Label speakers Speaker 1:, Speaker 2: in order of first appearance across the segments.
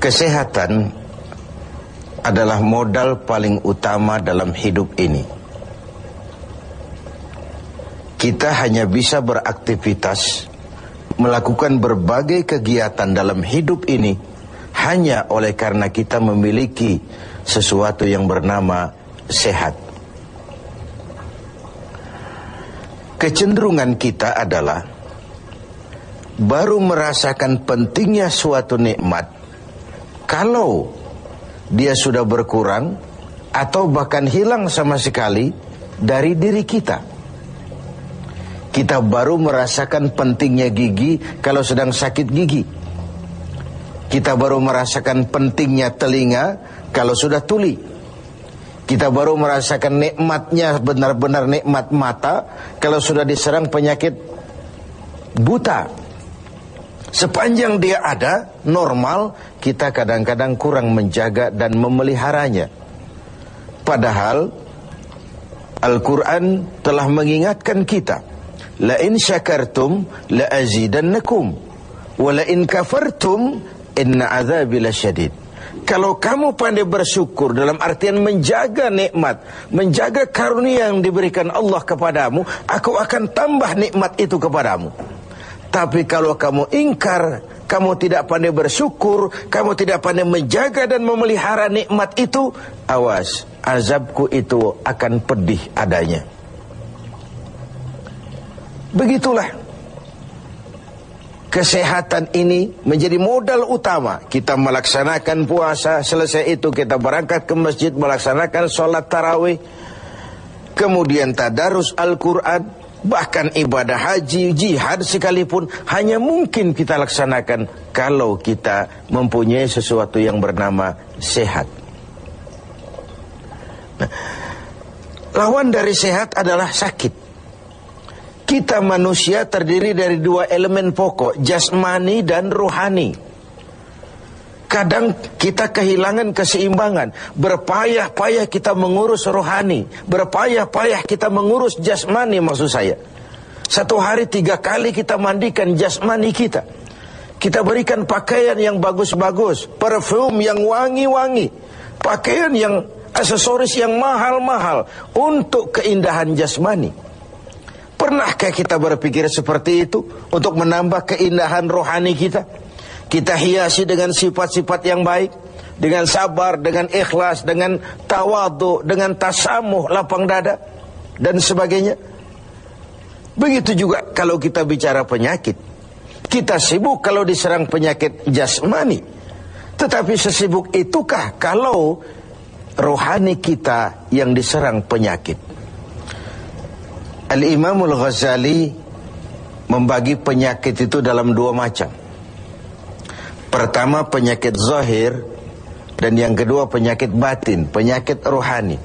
Speaker 1: Kesehatan adalah modal paling utama dalam hidup ini. Kita hanya bisa beraktivitas, melakukan berbagai kegiatan dalam hidup ini hanya oleh karena kita memiliki sesuatu yang bernama sehat. Kecenderungan kita adalah baru merasakan pentingnya suatu nikmat kalau dia sudah berkurang atau bahkan hilang sama sekali dari diri kita. Kita baru merasakan pentingnya gigi kalau sedang sakit gigi. Kita baru merasakan pentingnya telinga kalau sudah tuli. Kita baru merasakan nikmatnya, benar-benar nikmat mata kalau sudah diserang penyakit buta. Sepanjang dia ada, normal, kita kadang-kadang kurang menjaga dan memeliharanya. Padahal Al-Quran telah mengingatkan kita, la in syakartum la azidannakum wa la in kafartum inna azabi lasyadid. Kalau kamu pandai bersyukur dalam artian menjaga nikmat, menjaga karunia yang diberikan Allah kepadamu, aku akan tambah nikmat itu kepadamu. Tapi kalau kamu ingkar, kamu tidak pandai bersyukur, kamu tidak pandai menjaga dan memelihara nikmat itu, awas, azabku itu akan pedih adanya. Begitulah. Kesehatan ini menjadi modal utama. Kita melaksanakan puasa, selesai itu kita berangkat ke masjid melaksanakan sholat tarawih, kemudian tadarus Al-Quran, bahkan ibadah haji, jihad sekalipun hanya mungkin kita laksanakan kalau kita mempunyai sesuatu yang bernama sehat. Nah, lawan dari sehat adalah sakit. Kita manusia terdiri dari dua elemen pokok, jasmani dan rohani. Kadang kita kehilangan keseimbangan. Berpayah-payah kita mengurus rohani, berpayah-payah kita mengurus jasmani maksud saya. Satu hari 3 kali kita mandikan jasmani kita. Kita berikan pakaian yang bagus-bagus, parfum yang wangi-wangi, pakaian yang aksesoris yang mahal-mahal untuk keindahan jasmani. Pernahkah kita berpikir seperti itu untuk menambah keindahan rohani kita? Kita hiasi dengan sifat-sifat yang baik, dengan sabar, dengan ikhlas, dengan tawadhu, dengan tasamuh, lapang dada, dan sebagainya. Begitu juga kalau kita bicara penyakit. Kita sibuk kalau diserang penyakit jasmani. Tetapi sesibuk itukah kalau rohani kita yang diserang penyakit? Al-Imam Al-Ghazali membagi penyakit itu dalam 2 macam. Pertama penyakit zahir, dan yang kedua penyakit batin, penyakit rohani.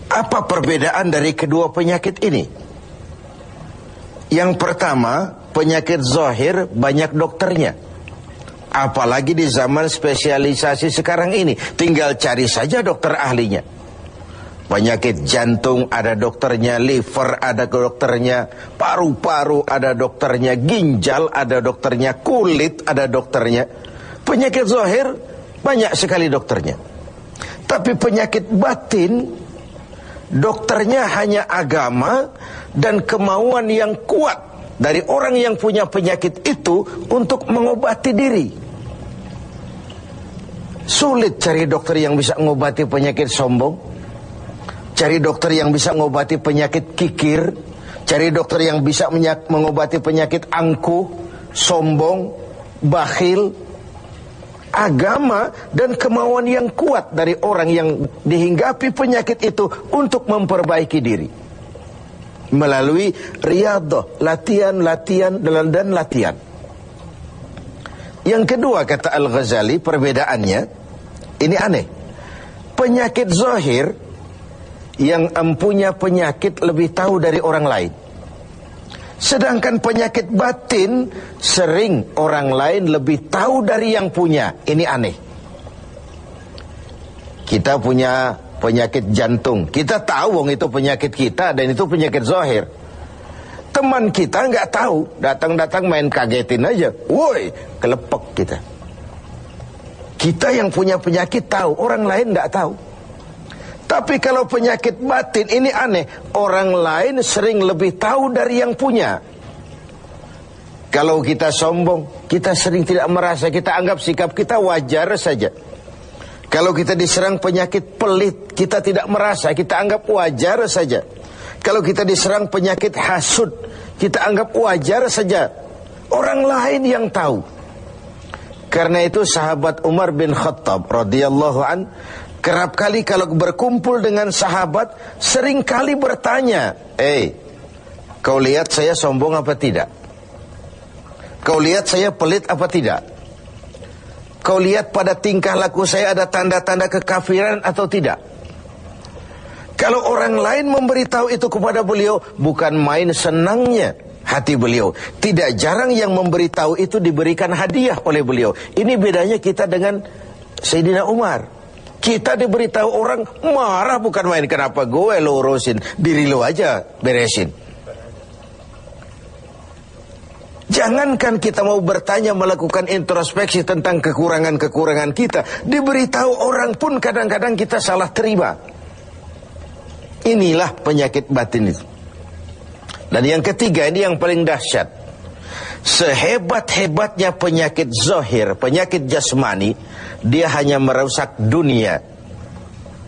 Speaker 1: Apa perbedaan dari kedua penyakit ini? Yang pertama, penyakit zahir banyak dokternya. Apalagi di zaman spesialisasi sekarang ini, tinggal cari saja dokter ahlinya. Penyakit jantung ada dokternya, liver ada dokternya, paru-paru ada dokternya, ginjal ada dokternya, kulit ada dokternya. Penyakit zahir banyak sekali dokternya. Tapi penyakit batin, dokternya hanya agama dan kemauan yang kuat dari orang yang punya penyakit itu untuk mengobati diri. Sulit cari dokter yang bisa mengobati penyakit sombong, cari dokter yang bisa mengobati penyakit kikir, cari dokter yang bisa mengobati penyakit angkuh, sombong, bakhil. Agama dan kemauan yang kuat dari orang yang dihinggapi penyakit itu untuk memperbaiki diri melalui riyadhah, latihan dan latihan. Yang kedua, kata Al-Ghazali, perbedaannya ini aneh. Penyakit zahir, yang empunya penyakit lebih tahu dari orang lain. Sedangkan penyakit batin, sering orang lain lebih tahu dari yang punya. Ini aneh. Kita punya penyakit jantung, kita tahu wong itu penyakit kita dan itu penyakit zahir. Teman kita nggak tahu, datang-datang main kagetin aja, woi, kelepek kita. Kita yang punya penyakit tahu, orang lain tidak tahu. Tapi kalau penyakit batin ini aneh, orang lain sering lebih tahu dari yang punya. Kalau kita sombong, kita sering tidak merasa, kita anggap sikap kita wajar saja. Kalau kita diserang penyakit pelit, kita tidak merasa, kita anggap wajar saja. Kalau kita diserang penyakit hasud, kita anggap wajar saja. Orang lain yang tahu. Karena itu sahabat Umar bin Khattab radhiyallahu an kerap kali kalau berkumpul dengan sahabat sering kali bertanya, kau lihat saya sombong apa tidak? Kau lihat saya pelit apa tidak? Kau lihat pada tingkah laku saya ada tanda-tanda kekafiran atau tidak? Kalau orang lain memberitahu itu kepada beliau, bukan main senangnya hati beliau. Tidak jarang yang memberitahu itu diberikan hadiah oleh beliau. Ini bedanya kita dengan Sayyidina Umar. Kita diberitahu orang marah, bukan main. Kenapa gue lo urusin? Diri lo aja beresin. Jangankan kita mau bertanya, melakukan introspeksi tentang kekurangan-kekurangan kita, diberitahu orang pun kadang-kadang kita salah terima. Inilah penyakit batin itu. Dan yang ketiga, ini yang paling dahsyat. Sehebat-hebatnya penyakit zahir, penyakit jasmani, dia hanya merusak dunia.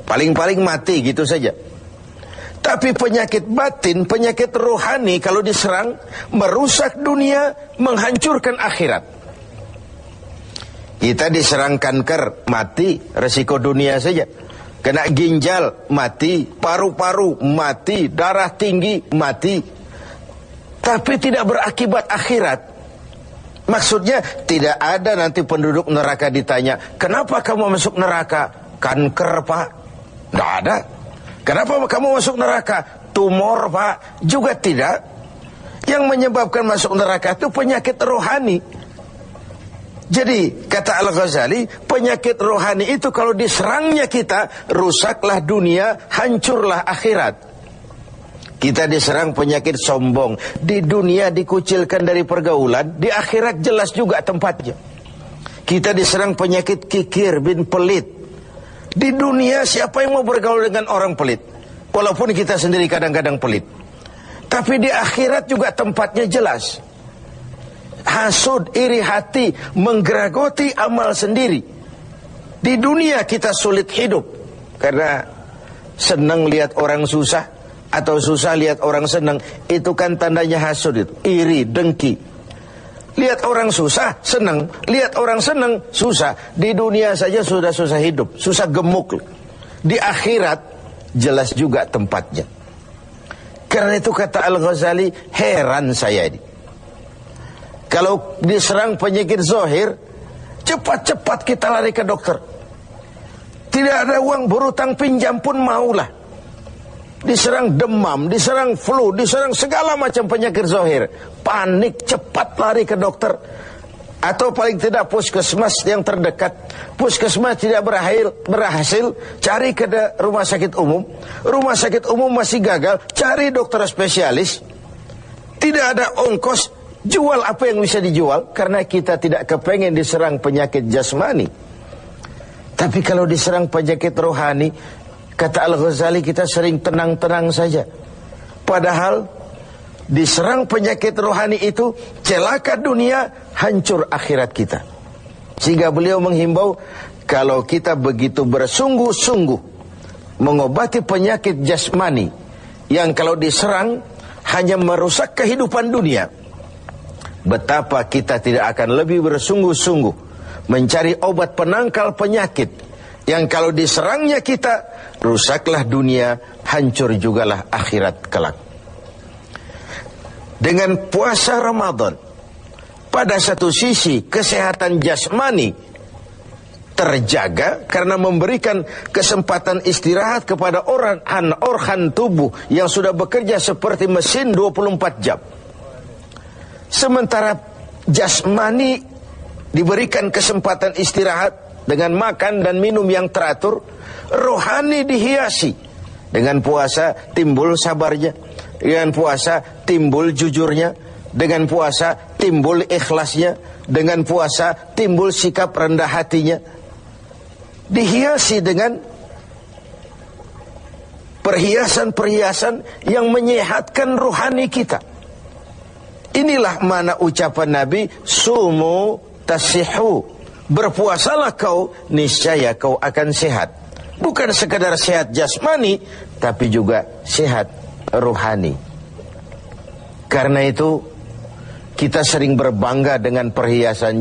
Speaker 1: Paling-paling mati gitu saja. Tapi penyakit batin, penyakit rohani kalau diserang, merusak dunia, menghancurkan akhirat. Kita diserang kanker, mati, resiko dunia saja. Kena ginjal, mati. Paru-paru, mati. Darah tinggi, mati. Tapi tidak berakibat akhirat. Maksudnya tidak ada nanti penduduk neraka ditanya, kenapa kamu masuk neraka? Kanker, Pak. Tidak ada. Kenapa kamu masuk neraka? Tumor, Pak. Juga tidak. Yang menyebabkan masuk neraka itu penyakit rohani. Jadi kata Al-Ghazali, penyakit rohani itu kalau diserangnya kita, rusaklah dunia, hancurlah akhirat. Kita diserang penyakit sombong, di dunia dikucilkan dari pergaulan, di akhirat jelas juga tempatnya. Kita diserang penyakit kikir bin pelit. Di dunia siapa yang mau bergaul dengan orang pelit? Walaupun kita sendiri kadang-kadang pelit. Tapi di akhirat juga tempatnya jelas. Hasud, iri hati, menggeragoti amal sendiri. Di dunia kita sulit hidup karena senang lihat orang susah, atau susah lihat orang senang. Itu kan tandanya hasud itu, iri, dengki. Lihat orang susah, senang. Lihat orang senang, susah. Di dunia saja sudah susah hidup, susah gemuk. Di akhirat jelas juga tempatnya. Karena itu kata Al-Ghazali, heran saya ini. Kalau diserang penyakit zahir, cepat-cepat kita lari ke dokter. Tidak ada uang, berutang pinjam pun maulah. Diserang demam, diserang flu, diserang segala macam penyakit zahir, panik, cepat lari ke dokter. Atau paling tidak puskesmas yang terdekat. Puskesmas tidak berhasil, cari ke rumah sakit umum. Rumah sakit umum masih gagal, cari dokter spesialis. Tidak ada ongkos, jual apa yang bisa dijual. Karena kita tidak kepengen diserang penyakit jasmani. Tapi kalau diserang penyakit rohani, kata Al-Ghazali, kita sering tenang-tenang saja. Padahal diserang penyakit rohani itu celaka dunia, hancur akhirat kita. Sehingga beliau menghimbau, kalau kita begitu bersungguh-sungguh mengobati penyakit jasmani yang kalau diserang hanya merusak kehidupan dunia, betapa kita tidak akan lebih bersungguh-sungguh mencari obat penangkal penyakit yang kalau diserangnya kita, rusaklah dunia, hancur jugalah akhirat kelak. Dengan puasa Ramadan, pada satu sisi kesehatan jasmani terjaga karena memberikan kesempatan istirahat kepada organ tubuh yang sudah bekerja seperti mesin 24 jam. Sementara jasmani diberikan kesempatan istirahat dengan makan dan minum yang teratur. Rohani dihiasi. Dengan puasa timbul sabarnya, dengan puasa timbul jujurnya, dengan puasa timbul ikhlasnya, dengan puasa timbul sikap rendah hatinya. dihiasi dengan perhiasan-perhiasan yang menyehatkan rohani kita. Inilah mana ucapan Nabi, sumu tasihu, berpuasalah kau, niscaya kau akan sehat. Bukan sekadar sehat jasmani, tapi juga sehat rohani. Karena itu kita sering berbangga dengan perhiasan